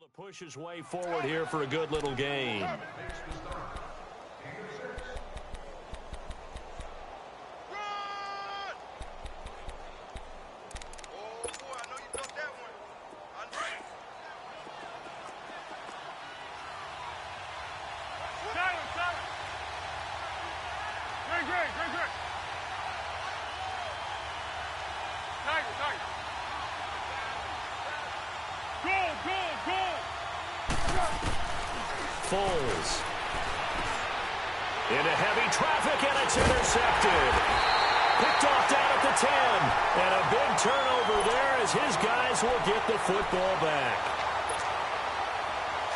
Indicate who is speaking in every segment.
Speaker 1: Push his way forward here for a good little game. Foles into heavy traffic, and it's intercepted. Picked off down at the 10. And a big turnover there as his guys will get the football back.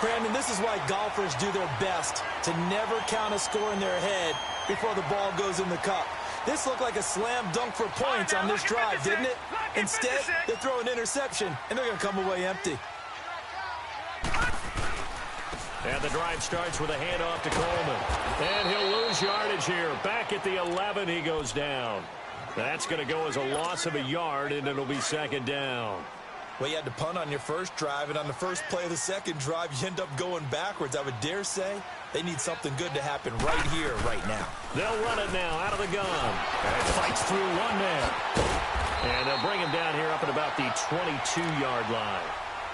Speaker 2: Brandon, this is why golfers do their best to never count a score in their head before the ball goes in the cup. This looked like a slam dunk for points on this drive, didn't it? Instead, they throw an interception, and they're going to come away empty.
Speaker 1: And the drive starts with a handoff to Coleman. And he'll lose yardage here. Back at the 11, he goes down. That's going to go as a loss of a yard, and it'll be second down.
Speaker 2: Well, you had to punt on your first drive, and on the first play of the second drive, you end up going backwards. I would dare say they need something good to happen right here, right now.
Speaker 1: They'll run it now out of the gun. And it fights through one man. And they'll bring him down here up at about the 22-yard line.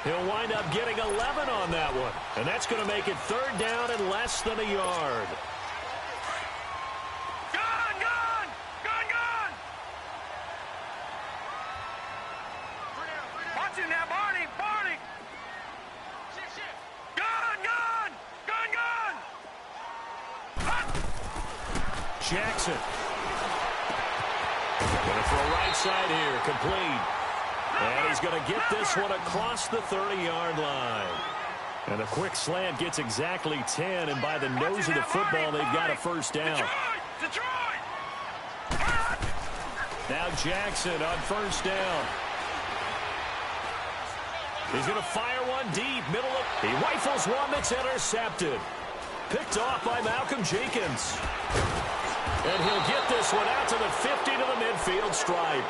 Speaker 1: He'll wind up getting 11 on that one. And that's going to make it third down and less than a yard.
Speaker 3: Gun! Watch it now, Barney! Gun!
Speaker 1: Jackson. Going to throw right side here. Complete. And he's going to get this one across the 30-yard line. And a quick slant gets exactly 10, and by the nose of the football, they've got a first down.
Speaker 3: Detroit!
Speaker 1: Now Jackson on first down. He's going to fire one deep. He rifles one that's intercepted. Picked off by Malcolm Jenkins. And he'll get this one out to the 50 to the midfield stripe.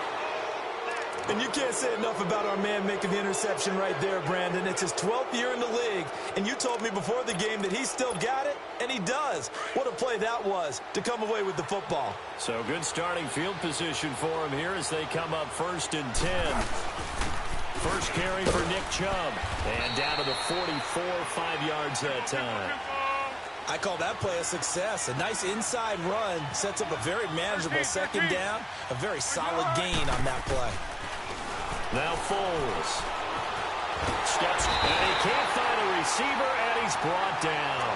Speaker 2: And you can't say enough about our man making the interception right there, Brandon. It's his 12th year in the league, and you told me before the game that he still got it, and he does. What a play that was to come away with the football.
Speaker 1: So good starting field position for him here as they come up first and 10. First carry for Nick Chubb, and down to the 44, 5 yards that time.
Speaker 2: I call that play a success. A nice inside run sets up a very manageable second down, a very solid gain on that play.
Speaker 1: Now Foles steps, and he can't find a receiver, and he's brought down.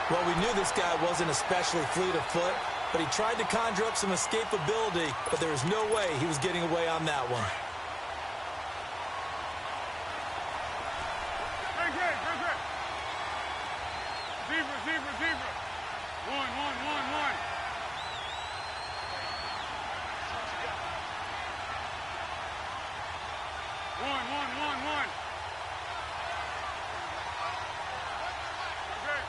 Speaker 2: Well, we knew this guy wasn't especially fleet of foot, but he tried to conjure up some escapability, but there was no way he was getting away on that one.
Speaker 3: Receiver. One. One. Okay.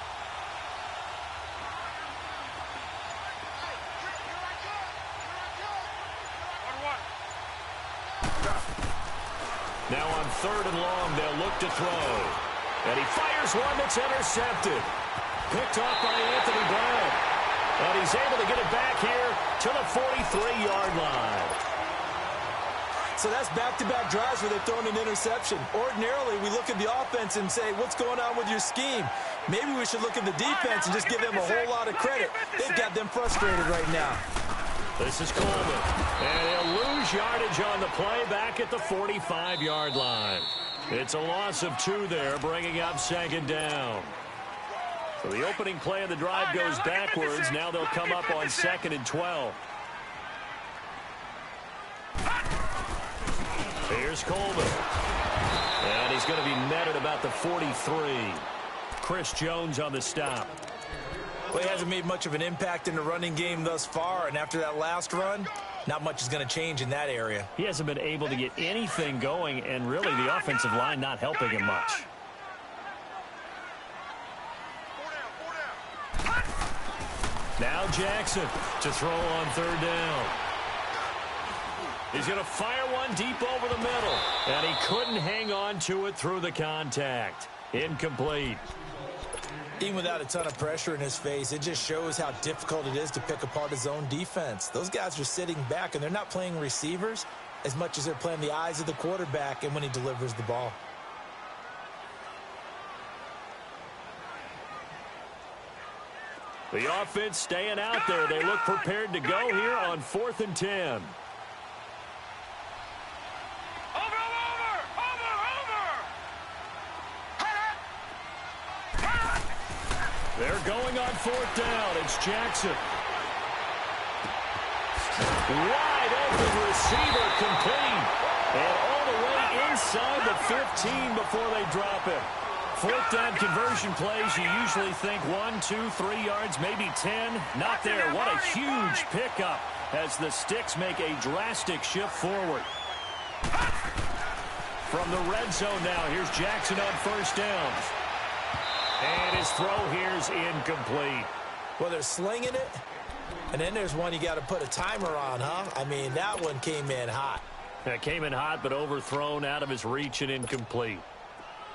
Speaker 1: Now on third and long, they'll look to throw. And he fires one that's intercepted. Picked off by Anthony Brown. And he's able to get it back here to the 43-yard line.
Speaker 2: So that's back-to-back drives where they've thrown an interception. Ordinarily, we look at the offense and say, what's going on with your scheme? Maybe we should look at the defense and just give them a whole lot of credit. They've got them frustrated right now.
Speaker 1: This is Coleman. And he'll lose yardage on the play back at the 45-yard line. It's a loss of 2 there, bringing up second down. So the opening play of the drive goes backwards. Now they'll come up on 2nd and 12. Here's Coleman. And he's going to be met at about the 43. Chris Jones on the stop.
Speaker 2: Well, he hasn't made much of an impact in the running game thus far, and after that last run, not much is going to change in that area.
Speaker 1: He hasn't been able to get anything going, and really the offensive line not helping him much. Now Jackson to throw on third down. He's going to fire one deep over the middle, and he couldn't hang on to it through the contact. Incomplete.
Speaker 2: Even without a ton of pressure in his face, it just shows how difficult it is to pick apart his own defense. Those guys are sitting back, and they're not playing receivers as much as they're playing the eyes of the quarterback and when he delivers the ball.
Speaker 1: The offense staying out there. They look prepared to go here on 4th and 10. They're going on 4th down. It's Jackson. Wide open receiver, complete. And all the way inside the 15 before they drop it. 4th down conversion plays, you usually think 1, 2, 3 yards, maybe 10. Not there. What a huge pickup as the Sticks make a drastic shift forward. From the red zone now, here's Jackson on 1st down. And his throw here's incomplete.
Speaker 2: Well, they're slinging it, and then there's one you got to put a timer on, huh? I mean, that one came in hot.
Speaker 1: That came in hot, but overthrown, out of his reach and incomplete.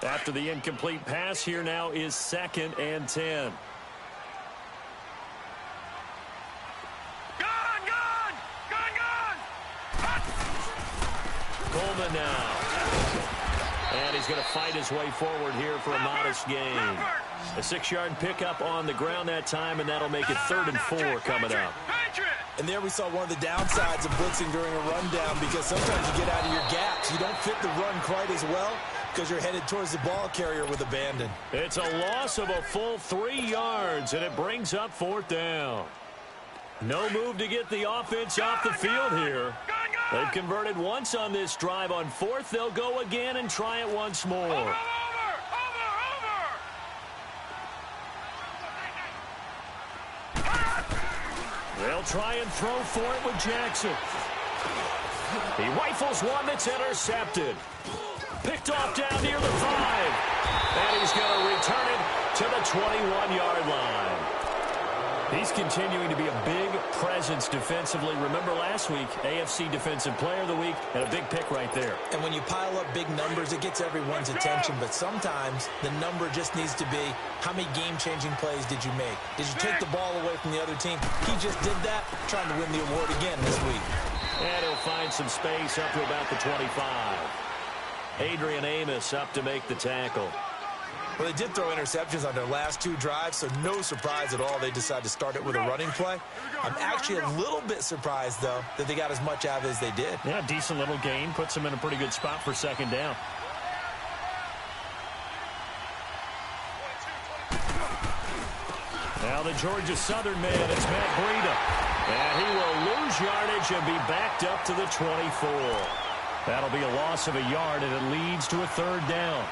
Speaker 1: After the incomplete pass, here now is 2nd and 10. Coleman now. And he's going to fight his way forward here for a modest gain. A 6-yard pickup on the ground that time, and that'll make it 3rd and 4 coming up.
Speaker 2: And there we saw one of the downsides of blitzing during a rundown, because sometimes you get out of your gaps. You don't fit the run quite as well because you're headed towards the ball carrier with abandon.
Speaker 1: It's a loss of a full 3 yards, and it brings up 4th down. No move to get the offense off the field here. They've converted once on this drive. On 4th, they'll go again and try it once more. They'll try and throw for it with Jackson. He rifles one that's intercepted. Picked off down near the 5. And he's going to return it to the 21-yard line. He's continuing to be a big presence defensively. Remember last week, AFC Defensive Player of the Week, and a big pick right there.
Speaker 2: And when you pile up big numbers, it gets everyone's attention. But sometimes the number just needs to be, how many game-changing plays did you make? Did you take the ball away from the other team? He just did that, trying to win the award again this week.
Speaker 1: And he'll find some space up to about the 25. Adrian Amos up to make the tackle.
Speaker 2: Well, they did throw interceptions on their last 2 drives, so no surprise at all they decided to start it with a running play. I'm actually a little bit surprised, though, that they got as much out of it as they did.
Speaker 1: Yeah, decent little gain. Puts them in a pretty good spot for 2nd down. Now the Georgia Southern man is Matt Breida. And he will lose yardage and be backed up to the 24. That'll be a loss of a yard, and it leads to a 3rd down.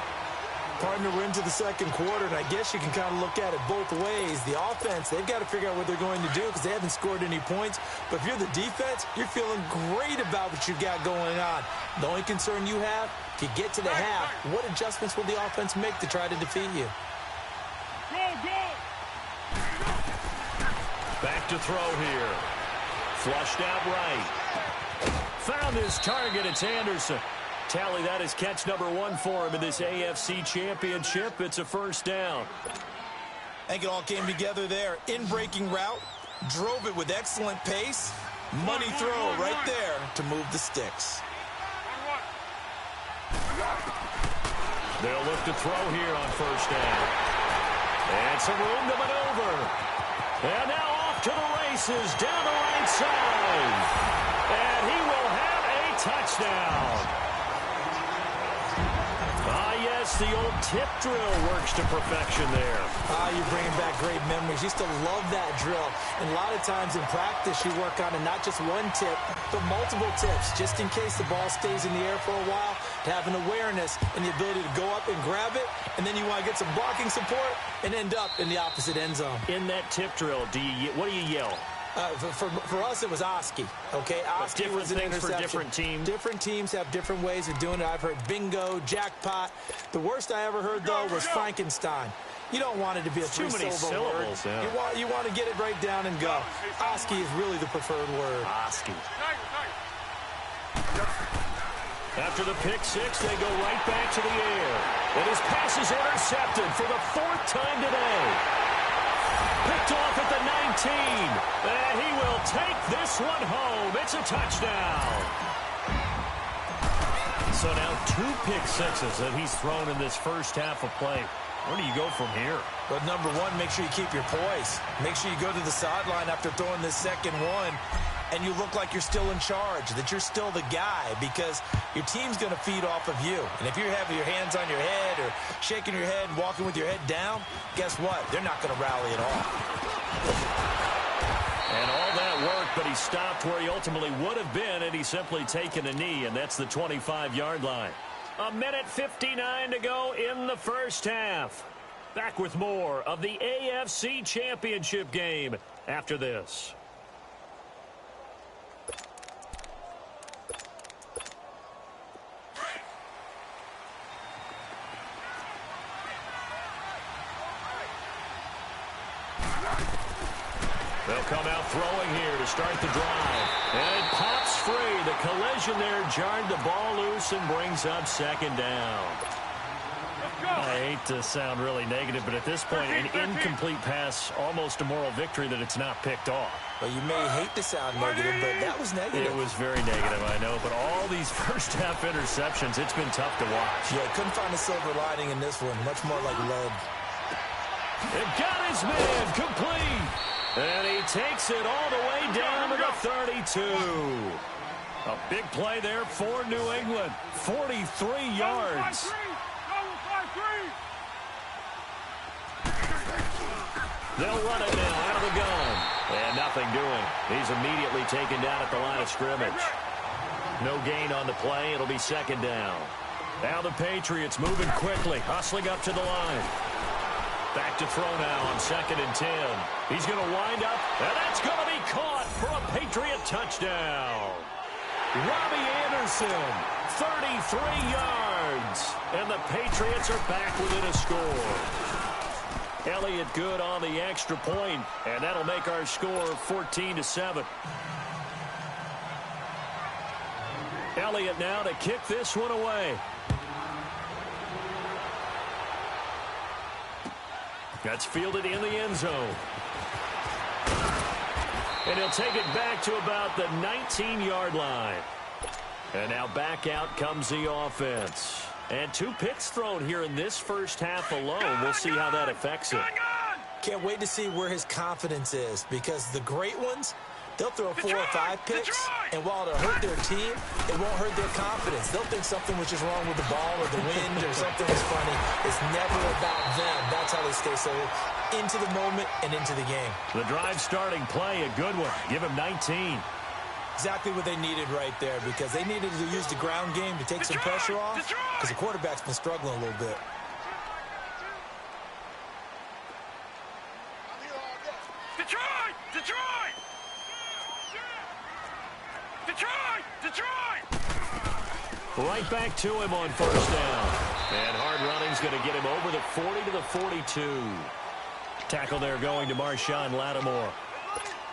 Speaker 2: Partner, we're into the 2nd quarter, and I guess you can kind of look at it both ways. The offense, they've got to figure out what they're going to do because they haven't scored any points. But if you're the defense, you're feeling great about what you've got going on. The only concern you have, if you get to the half, what adjustments will the offense make to try to defeat you?
Speaker 1: Back to throw here. Flushed out right. Found his target. It's Anderson. Tally, that is catch number 1 for him in this AFC Championship. It's a 1st down.
Speaker 2: I think it all came together there. In-breaking route, drove it with excellent pace. Money throw right there to move the Sticks.
Speaker 1: They'll look to throw here on 1st down. And some room to maneuver. And now off to the races down the right side. And he will have a touchdown. Yes, the old tip drill works to perfection there.
Speaker 2: You're bringing back great memories. Used to love that drill. And a lot of times in practice, you work on it, not just one tip, but multiple tips, just in case the ball stays in the air for a while, to have an awareness and the ability to go up and grab it, and then you want to get some blocking support and end up in the opposite end zone.
Speaker 1: In that tip drill, what do you yell?
Speaker 2: For us, it was Oski. Okay, Oski was an interception.
Speaker 1: For different teams.
Speaker 2: Different teams have different ways of doing it. I've heard bingo, jackpot. The worst I ever heard, though, was Frankenstein. You don't want it to be a three-syllable word. Yeah. You want to get it right down and go. Oski is really the preferred word.
Speaker 1: Oski. After the pick 6, they go right back to the air. And his pass is intercepted for the 4th time today. Picked off at the 19. And he will take this one home. It's a touchdown. So now 2 pick sixes that he's thrown in this first half of play. Where do you go from here?
Speaker 2: But number one, make sure you keep your poise. Make sure you go to the sideline after throwing this second one, and you look like you're still in charge, that you're still the guy, because your team's going to feed off of you. And if you're having your hands on your head or shaking your head, walking with your head down, guess what? They're not going to rally at all.
Speaker 1: And all that work, but he stopped where he ultimately would have been, and he's simply taken a knee, and that's the 25-yard line. 1:59 to go in the first half. Back with more of the AFC Championship game after this. They'll come out throwing here to start the drive. And it pops free. The collision there jarred the ball loose and brings up second down. I hate to sound really negative, but at this point, an incomplete pass, almost a moral victory that it's not picked off.
Speaker 2: Well, you may hate to sound negative, but that was negative.
Speaker 1: It was very negative, I know, but all these first-half interceptions, it's been tough to watch.
Speaker 2: Yeah, couldn't find a silver lining in this one. Much more like lead.
Speaker 1: It got his man complete. And he takes it all the way down to the 32. A big play there for New England. 43 yards. They'll run it now out of the gun. And nothing doing. He's immediately taken down at the line of scrimmage. No gain on the play. It'll be second down. Now the Patriots moving quickly, hustling up to the line. Back to throw now on 2nd and 10. He's going to wind up, and that's going to be caught for a Patriot touchdown. Robbie Anderson, 33 yards. And the Patriots are back within a score. Elliott good on the extra point, and that'll make our score 14-7. Elliott now to kick this one away. That's fielded in the end zone. And he'll take it back to about the 19-yard line. And now back out comes the offense. And 2 picks thrown here in this first half alone. We'll see how that affects it.
Speaker 2: Can't wait to see where his confidence is, because the great ones, they'll throw 4 or 5 picks, and while it'll hurt their team, it won't hurt their confidence. They'll think something was just wrong with the ball or the wind or something was funny. It's never about them. That's how they stay so into the moment and into the game.
Speaker 1: The drive starting play, a good one. Give him 19.
Speaker 2: Exactly what they needed right there, because they needed to use the ground game to take some pressure off, because the quarterback's been struggling a little bit.
Speaker 3: Detroit! Detroit! Detroit! Detroit!
Speaker 1: Right back to him on first down. And hard running's going to get him over the 40 to the 42. Tackle there going to Marshawn Lattimore.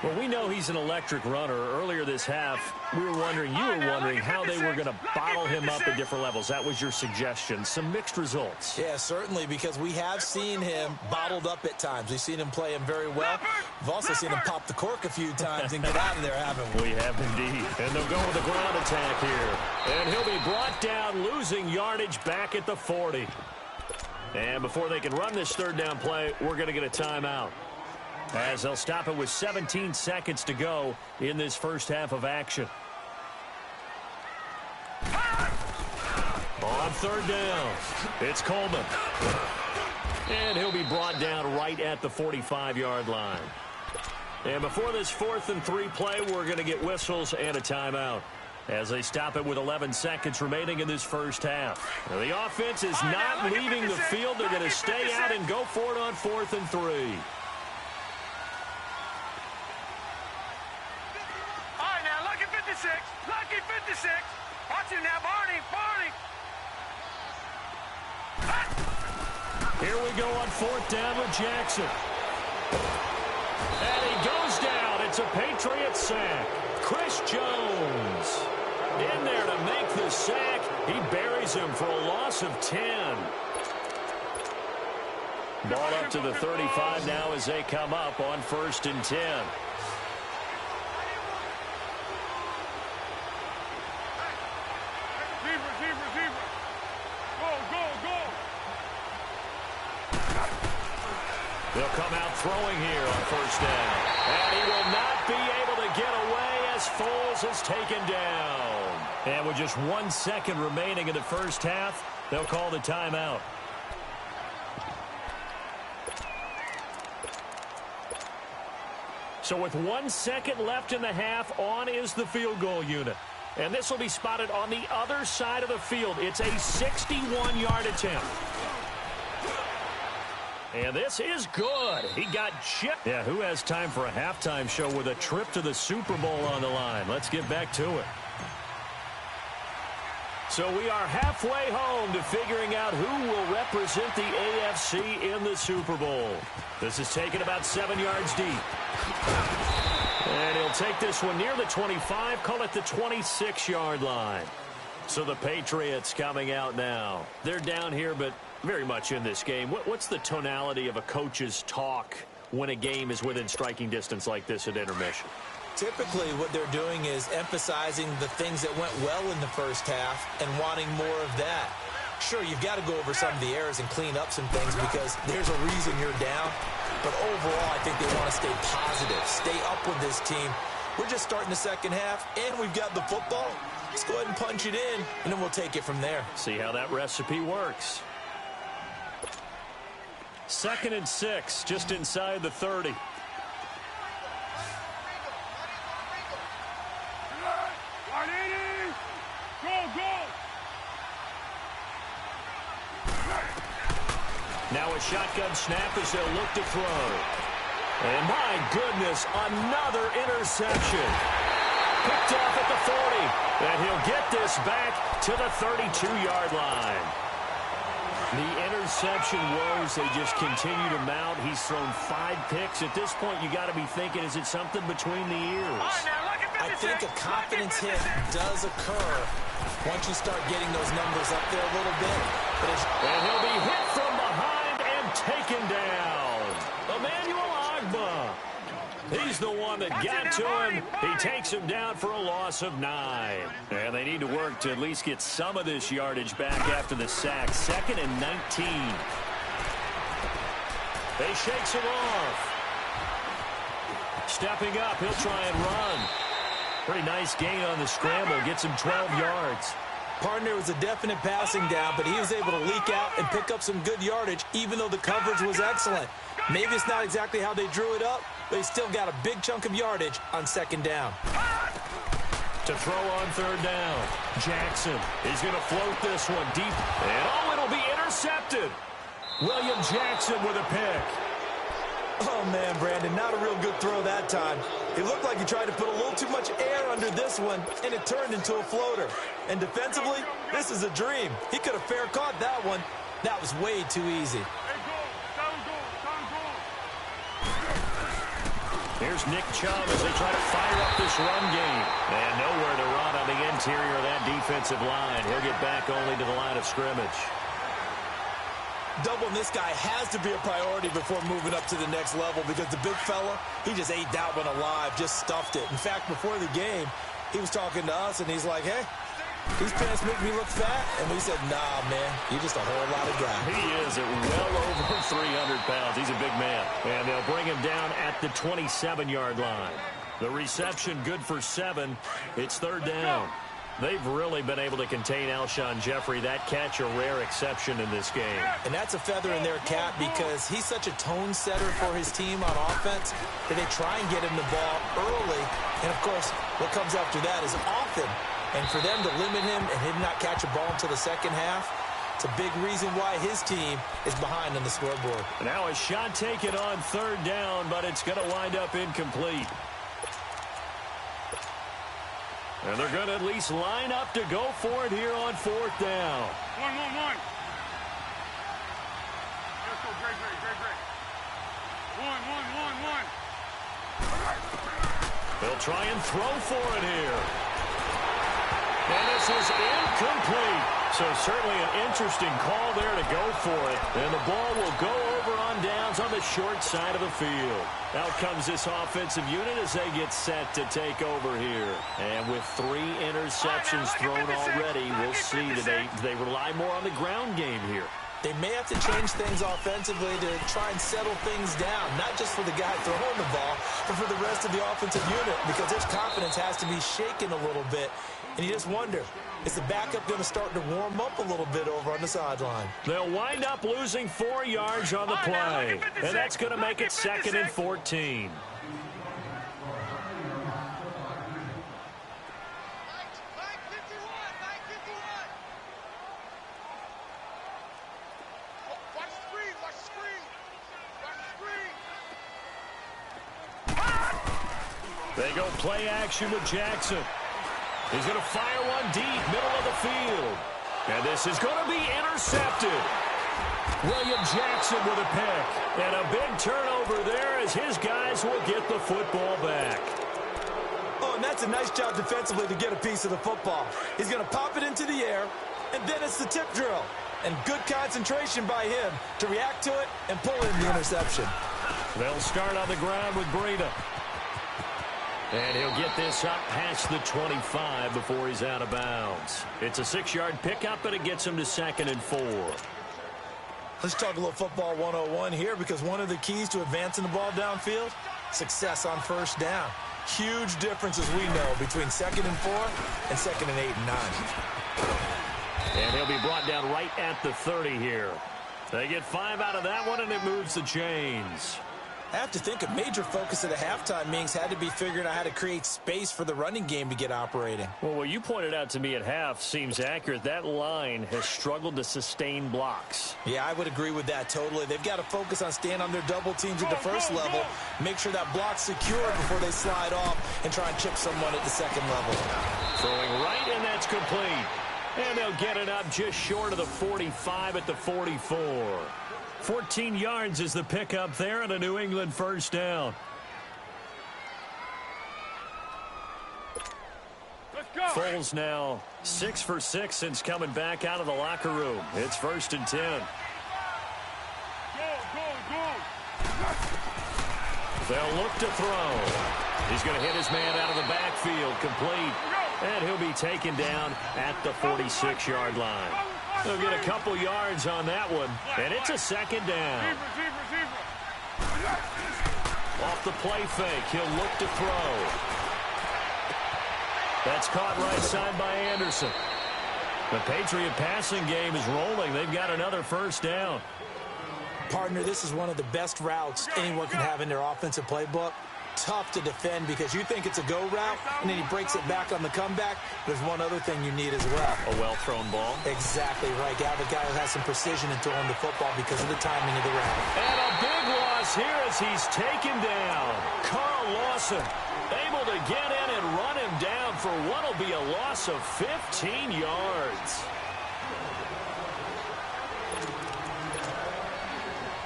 Speaker 1: Well, we know he's an electric runner. Earlier this half, you were wondering how they were going to bottle him up at different levels. That was your suggestion. Some mixed results.
Speaker 2: Yeah, certainly, because we have seen him bottled up at times. We've seen him play him very well. We've also seen him pop the cork a few times and get out of there, haven't we?
Speaker 1: We have indeed. And they'll go with a ground attack here. And he'll be brought down, losing yardage back at the 40. And before they can run this third down play, we're going to get a timeout, as they'll stop it with 17 seconds to go in this first half of action. On third down, it's Coleman. And he'll be brought down right at the 45-yard line. And before this 4th and 3 play, we're going to get whistles and a timeout, as they stop it with 11 seconds remaining in this first half. Now, the offense is not leaving the field. They're going to stay out and go for it on 4th and 3.
Speaker 3: All right, now, lucky 56. Lucky 56. Watch him now, Barney. Barney.
Speaker 1: Here we go on 4th down with Jackson. And he goes down. It's a Patriot sack. Chris Jones in there to make the sack. He buries him for a loss of 10. Ball up to the 35 now as they come up on 1st and 10. They'll come out throwing here on 1st down. And he will not be able to get away as Foles is taken down. And with just 1 second remaining in the first half, they'll call the timeout. So with 1 second left in the half, on is the field goal unit. And this will be spotted on the other side of the field. It's a 61-yard attempt. And this is good. He got chipped. Yeah, who has time for a halftime show with a trip to the Super Bowl on the line? Let's get back to it. So we are halfway home to figuring out who will represent the AFC in the Super Bowl. This is taken about 7 yards deep. And he'll take this one near the 25, call it the 26-yard line. So the Patriots coming out now. They're down here, but very much in this game. What's the tonality of a coach's talk when a game is within striking distance like this at intermission?
Speaker 2: Typically, what they're doing is emphasizing the things that went well in the first half and wanting more of that. Sure, you've got to go over some of the errors and clean up some things because there's a reason you're down. But overall, I think they want to stay positive, stay up with this team. We're just starting the second half, and we've got the football. Let's go ahead and punch it in, and then we'll take it from there.
Speaker 1: See how that recipe works. 2nd and 6, just inside the 30. Now a shotgun snap as they'll look to throw. And my goodness, another interception. Picked off at the 40. And he'll get this back to the 32-yard line. The interception woes, they just continue to mount. He's thrown 5 picks. At this point, you got to be thinking, is it something between the ears?
Speaker 2: I think a confidence hit does occur once you start getting those numbers up there a little bit.
Speaker 1: And he'll be hit from behind and taken down. Emmanuel Ogbah. He's the one that got to him. He takes him down for a loss of 9. And they need to work to at least get some of this yardage back after the sack. 2nd and 19. They shakes it off. Stepping up, he'll try and run. Pretty nice gain on the scramble. Gets him 12 yards.
Speaker 2: Partner was a definite passing down, but he was able to leak out and pick up some good yardage, even though the coverage was excellent. Maybe it's not exactly how they drew it up, but he still got a big chunk of yardage on 2nd down.
Speaker 1: To throw on 3rd down. Jackson is going to float this one deep. And oh, it'll be intercepted. William Jackson with a pick.
Speaker 2: Oh, man, Brandon, not a real good throw that time. It looked like he tried to put a little too much air under this one, and it turned into a floater. And defensively, this is a dream. He could have fair caught that one. That was way too easy.
Speaker 1: Here's Nick Chubb as they try to fire up this run game. And nowhere to run on the interior of that defensive line. He'll get back only to the line of scrimmage.
Speaker 2: Doubling this guy has to be a priority before moving up to the next level because the big fella, he just ate that one alive, just stuffed it. In fact, before the game, he was talking to us, and he's like, hey, these pants make me look fat. And we said, nah, man, you're just a whole lot of guy.
Speaker 1: He is at well over 300 pounds. He's a big man. And they'll bring him down at the 27-yard line. The reception good for 7. It's 3rd down. They've really been able to contain Alshon Jeffrey. That catch a rare exception in this game.
Speaker 2: And that's a feather in their cap because he's such a tone setter for his team on offense that they try and get him the ball early. And, of course, what comes after that is often. And for them to limit him and him not catch a ball until the second half, it's a big reason why his team is behind on the scoreboard.
Speaker 1: Now a shot taken on 3rd down, but it's going to wind up incomplete. And they're going to at least line up to go for it here on 4th down.
Speaker 3: 1. Let's go, great. 1.
Speaker 1: They'll try and throw for it here. And this is incomplete. So certainly an interesting call there to go for it. And the ball will go over on on downs on the short side of the field. Out comes this offensive unit as they get set to take over here. And with 3 interceptions thrown already, we'll see that they rely more on the ground game here.
Speaker 2: They may have to change things offensively to try and settle things down, not just for the guy throwing the ball, but for the rest of the offensive unit, because his confidence has to be shaken a little bit. And you just wonder, is the backup going to start to warm up a little bit over on the sideline?
Speaker 1: They'll wind up losing 4 yards on the play, and that's going to make it 2nd and 14. They go play action with Jackson. He's going to fire one deep, middle of the field. And this is going to be intercepted. William Jackson with a pick. And a big turnover there as his guys will get the football back.
Speaker 2: Oh, and that's a nice job defensively to get a piece of the football. He's going to pop it into the air, and then it's the tip drill. And good concentration by him to react to it and pull in the interception.
Speaker 1: They'll start on the ground with Breida. And he'll get this up past the 25 before he's out of bounds. It's a 6-yard pickup, and it gets him to 2nd and 4.
Speaker 2: Let's talk a little football 101 here, because one of the keys to advancing the ball downfield, success on first down. Huge difference, as we know, between 2nd and 4 and 2nd and 8 and 9.
Speaker 1: And he'll be brought down right at the 30 here. They get 5 out of that one, and it moves the chains.
Speaker 2: I have to think a major focus of the halftime meetings had to be figuring out how to create space for the running game to get operating.
Speaker 1: Well, what you pointed out to me at half seems accurate. That line has struggled to sustain blocks.
Speaker 2: Yeah, I would agree with that totally. They've got to focus on staying on their double teams at the first level, make sure that block's secure before they slide off and try and chip someone at the second level.
Speaker 1: Throwing right, and that's complete. And they'll get it up just short of the 45 at the 44. 14 yards is the pickup there, and a New England first down.
Speaker 3: Let's go.
Speaker 1: Foles now 6 for 6 since coming back out of the locker room. It's 1st and 10.
Speaker 3: Go.
Speaker 1: They'll look to throw. He's going to hit his man out of the backfield, complete. And he'll be taken down at the 46-yard line. They'll get a couple yards on that one, and it's a 2nd down. Off the play fake, he'll look to throw. That's caught right side by Anderson. The Patriot passing game is rolling. They've got another first down.
Speaker 2: Partner, this is one of the best routes anyone can have in their offensive playbook. Tough to defend because you think it's a go route, and then he breaks it back on the comeback. There's one other thing you need as well.
Speaker 1: A well-thrown ball.
Speaker 2: Exactly right. You have a guy who has some precision in throwing the football because of the timing of the route.
Speaker 1: And a big loss here as he's taken down. Carl Lawson able to get in and run him down for what will be a loss of 15 yards.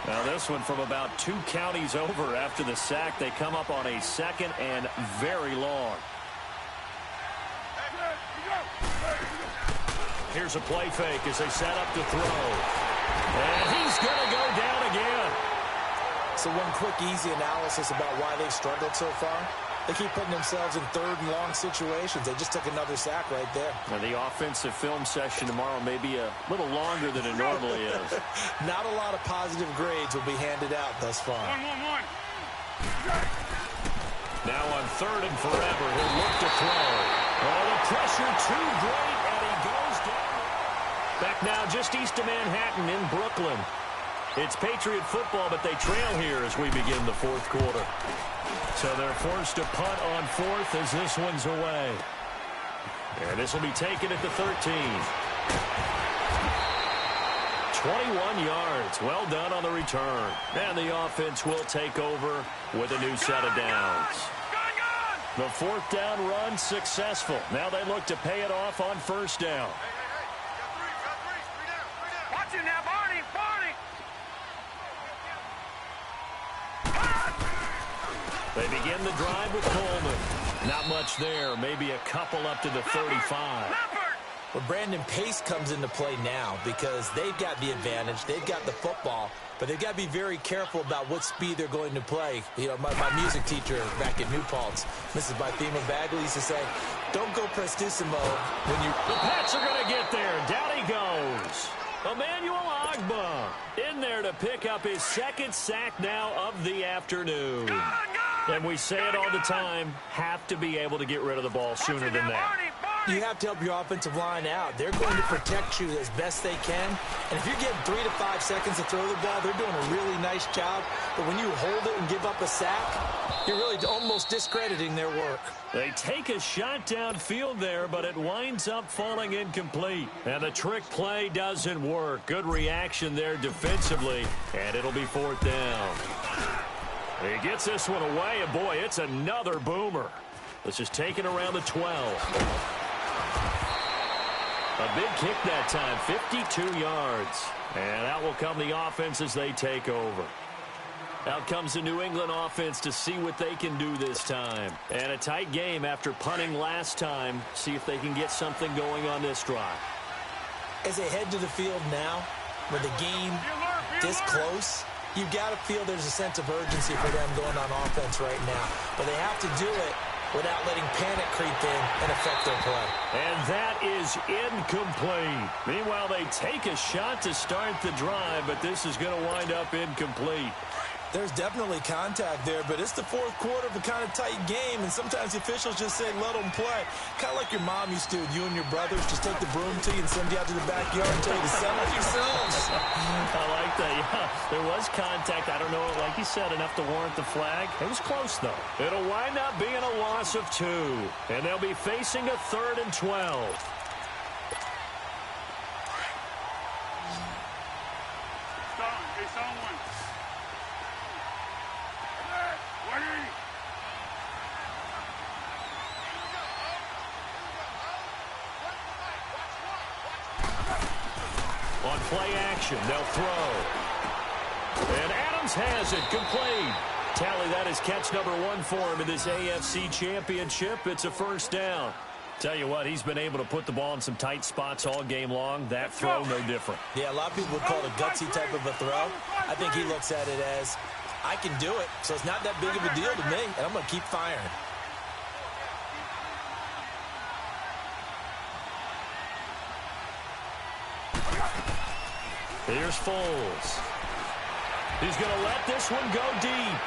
Speaker 1: Now this one from about 2 counties over after the sack. They come up on a 2nd and very long. Here's a play fake as they set up to throw. And he's going to go down again.
Speaker 2: So one quick, easy analysis about why they've struggled so far. They keep putting themselves in 3rd and long situations. They just took another sack right there.
Speaker 1: Now the offensive film session tomorrow may be a little longer than it normally is.
Speaker 2: Not a lot of positive grades will be handed out thus far.
Speaker 3: One.
Speaker 1: Now on 3rd and forever, he'll look to throw. Oh, the pressure too great, and he goes down. Back now just east of Manhattan in Brooklyn. It's Patriot football, but they trail here as we begin the 4th quarter. So they're forced to punt on 4th as this one's away. And this will be taken at the 13. 21 yards. Well done on the return. And the offense will take over with a new set of downs. The 4th down run successful. Now they look to pay it off on 1st down.
Speaker 3: Watch it now, Barney.
Speaker 1: They begin the drive with Coleman. Not much there. Maybe a couple up to the 35.
Speaker 2: Well, Brandon, pace comes into play now because they've got the advantage. They've got the football, but they've got to be very careful about what speed they're going to play. You know, my music teacher back at New Paltz, Mrs. Bythema Bagley, used to say, don't go prestissimo when you...
Speaker 1: The Pats are going to get there. Down he goes. Emmanuel Ogbah in there to pick up his second sack now of the afternoon. And we say it all the time, have to be able to get rid of the ball sooner than that.
Speaker 2: You have to help your offensive line out. They're going to protect you as best they can. And if you're getting 3 to 5 seconds to throw the ball, they're doing a really nice job. But when you hold it and give up a sack, you're really almost discrediting their work.
Speaker 1: They take a shot downfield there, but it winds up falling incomplete. And the trick play doesn't work. Good reaction there defensively, and it'll be 4th down. He gets this one away, and boy, it's another boomer. This is taken around the 12. A big kick that time, 52 yards. And out will come the offense as they take over. Out comes the New England offense to see what they can do this time. And a tight game after punting last time. See if they can get something going on this drive.
Speaker 2: As they head to the field now, with the game this close, you've got to feel there's a sense of urgency for them going on offense right now. But they have to do it without letting panic creep in and affect their play.
Speaker 1: And that is incomplete. Meanwhile, they take a shot to start the drive, but this is going to wind up incomplete.
Speaker 2: There's definitely contact there, but it's the 4th quarter of a kind of tight game, and sometimes the officials just say, let them play. Kind of like your mom used to, you and your brothers just take the broom to you and send you out to the backyard and tell you to settle it yourselves.
Speaker 1: I like that, yeah. There was contact. I don't know, like you said, enough to warrant the flag. It was close, though. It'll wind up being a loss of 2, and they'll be facing a 3rd and 12. On play action, they'll throw. And Adams has it, complete. Tally, that is catch number 1 for him in this AFC Championship. It's a 1st down. Tell you what, he's been able to put the ball in some tight spots all game long. That throw, no different.
Speaker 2: Yeah, a lot of people would call it a gutsy type of a throw. I think he looks at it as, I can do it, so it's not that big of a deal to me, and I'm going to keep firing.
Speaker 1: Here's Foles. He's going to let this one go deep.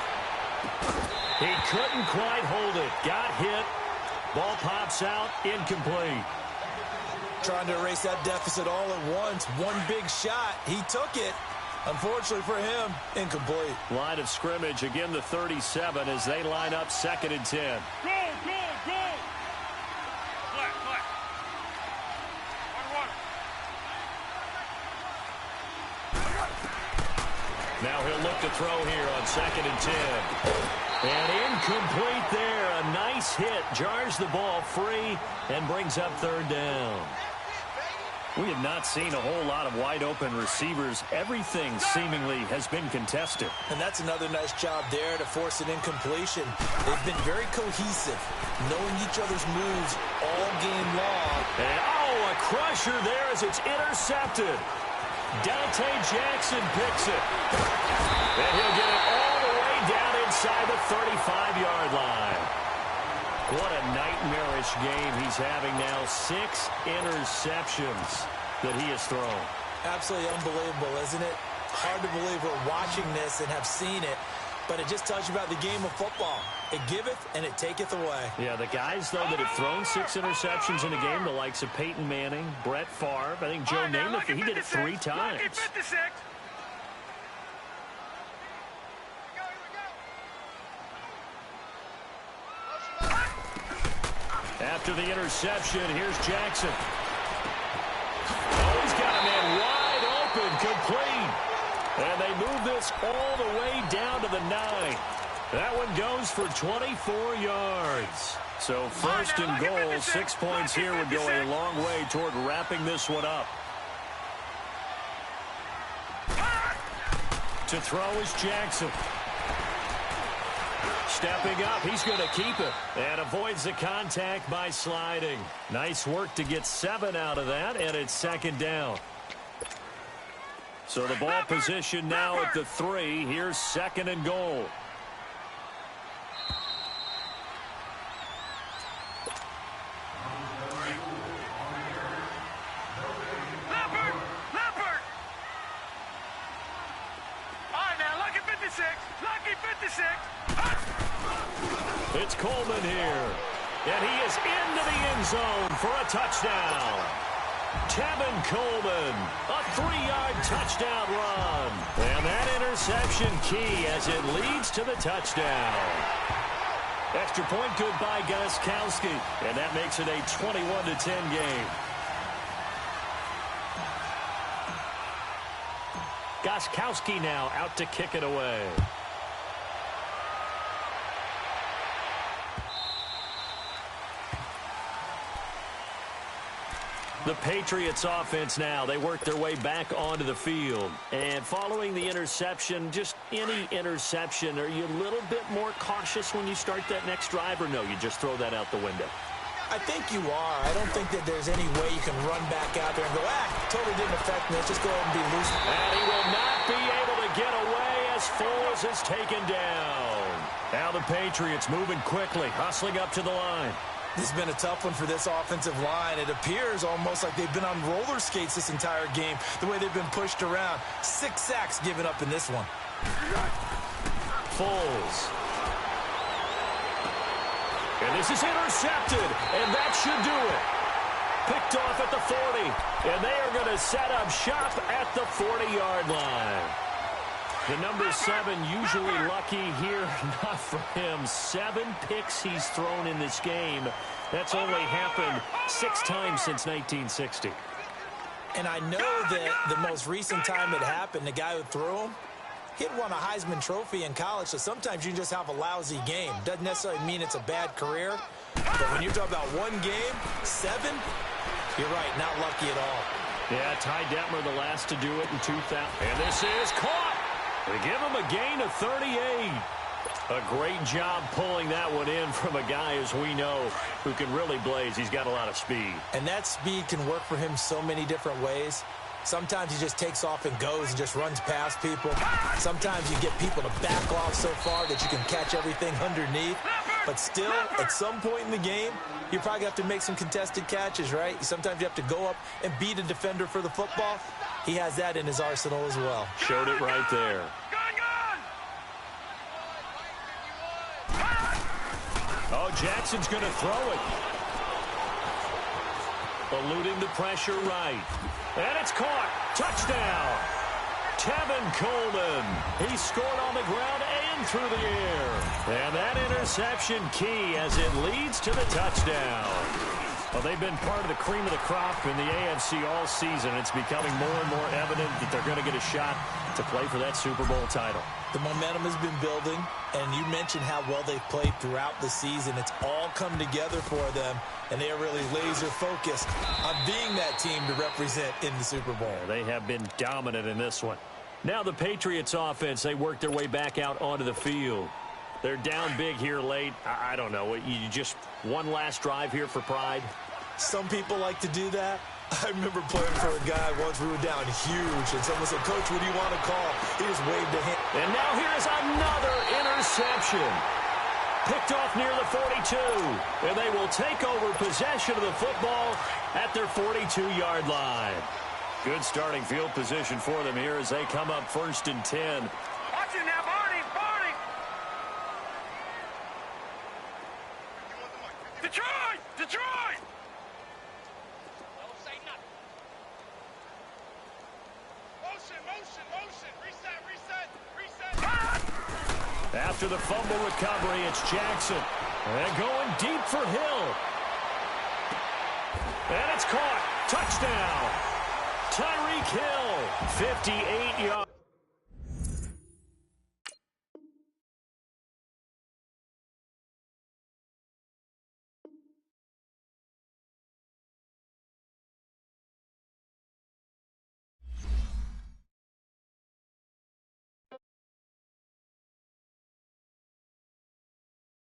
Speaker 1: He couldn't quite hold it. Got hit. Ball pops out. Incomplete.
Speaker 2: Trying to erase that deficit all at once. One big shot. He took it. Unfortunately for him, incomplete.
Speaker 1: Line of scrimmage, again the 37 as they line up 2nd and 10.
Speaker 3: Go, go, go! Flat, flat. One.
Speaker 1: Now he'll look to throw here on 2nd and 10. And incomplete there. A nice hit. Jars the ball free and brings up 3rd down. We have not seen a whole lot of wide-open receivers. Everything seemingly has been contested.
Speaker 2: And that's another nice job there to force an incompletion. They've been very cohesive, knowing each other's moves all game long.
Speaker 1: And, a crusher there as it's intercepted. Dante Jackson picks it. And he'll get it all the way down inside the 35-yard line. What a nightmarish game he's having now. 6 interceptions that he has thrown.
Speaker 2: Absolutely unbelievable, isn't it? Hard to believe we're watching this and have seen it, but it just tells you about the game of football. It giveth and it taketh away.
Speaker 1: Yeah, the guys, though, that have thrown 6 interceptions in a game, the likes of Peyton Manning, Brett Favre, I think Joe Namath, he did it 3 times. After the interception, here's Jackson. Oh, he's got a man wide open, complete. And they move this all the way down to the 9. That one goes for 24 yards. So 1st and goal, 6 points here would go a long way toward wrapping this one up. To throw is Jackson. Stepping up, he's going to keep it and avoids the contact by sliding. Nice work to get 7 out of that, and it's second down. So the ball position now at the 3. Here's second and goal. It's Coleman here. And he is into the end zone for a touchdown. Tevin Coleman, a 3-yard touchdown run. And that interception key as it leads to the touchdown. Extra point good by Gostkowski. And that makes it a 21-10 game. Gostkowski now out to kick it away. The Patriots offense now, they work their way back onto the field. And following the interception, just any interception, are you a little bit more cautious when you start that next drive, or no, you just throw that out the window?
Speaker 2: I think you are. I don't think that there's any way you can run back out there and go, totally didn't affect me. Let's just go ahead and be loose.
Speaker 1: And he will not be able to get away as Foles is taken down. Now the Patriots moving quickly, hustling up to the line.
Speaker 2: This has been a tough one for this offensive line. It appears almost like they've been on roller skates this entire game, the way they've been pushed around. 6 sacks given up in this one.
Speaker 1: Foles. And this is intercepted, and that should do it. Picked off at the 40, and they are going to set up shop at the 40-yard line. The number 7 usually lucky here, not for him. 7 picks he's thrown in this game. That's only happened 6 times since 1960.
Speaker 2: And I know that the most recent time it happened, the guy who threw him, he had won a Heisman Trophy in college, so sometimes you just have a lousy game. Doesn't necessarily mean it's a bad career, but when you're talking about one game, 7, you're right, not lucky at all.
Speaker 1: Yeah, Ty Detmer the last to do it in 2000. And this is caught. They give him a gain of 38. A great job pulling that one in from a guy, as we know, who can really blaze. He's got a lot of speed.
Speaker 2: And that speed can work for him so many different ways. Sometimes he just takes off and goes and just runs past people. Sometimes you get people to back off so far that you can catch everything underneath. But still, at some point in the game, you probably have to make some contested catches, right? Sometimes you have to go up and beat a defender for the football. He has that in his arsenal as well.
Speaker 1: Showed it right there. Oh, Jackson's going to throw it. Eluding the pressure right. And it's caught. Touchdown. Tevin Coleman. He scored on the ground and through the air. And that interception key as it leads to the touchdown. Well, they've been part of the cream of the crop in the AFC all season. It's becoming more and more evident that they're going to get a shot to play for that Super Bowl title.
Speaker 2: The momentum has been building, and you mentioned how well they've played throughout the season. It's all come together for them, and they are really laser-focused on being that team to represent in the Super Bowl.
Speaker 1: Yeah, they have been dominant in this one. Now the Patriots offense, they work their way back out onto the field. They're down big here late. I don't know. You just one last drive here for pride?
Speaker 2: Some people like to do that. I remember playing for a guy once. We were down huge, and someone said, "Coach, what do you want to call?" He just waved a hand.
Speaker 1: And now here's another interception. Picked off near the 42. And they will take over possession of the football at their 42-yard line. Good starting field position for them here as they come up 1st and 10.
Speaker 3: Watch it now, Barney, Barney. Detroit, Detroit. Don't say nothing. Motion, motion. Reset.
Speaker 1: After the fumble recovery, it's Jackson. And going deep for Hill. And it's caught. Touchdown. Tyreek Hill, 58 yards.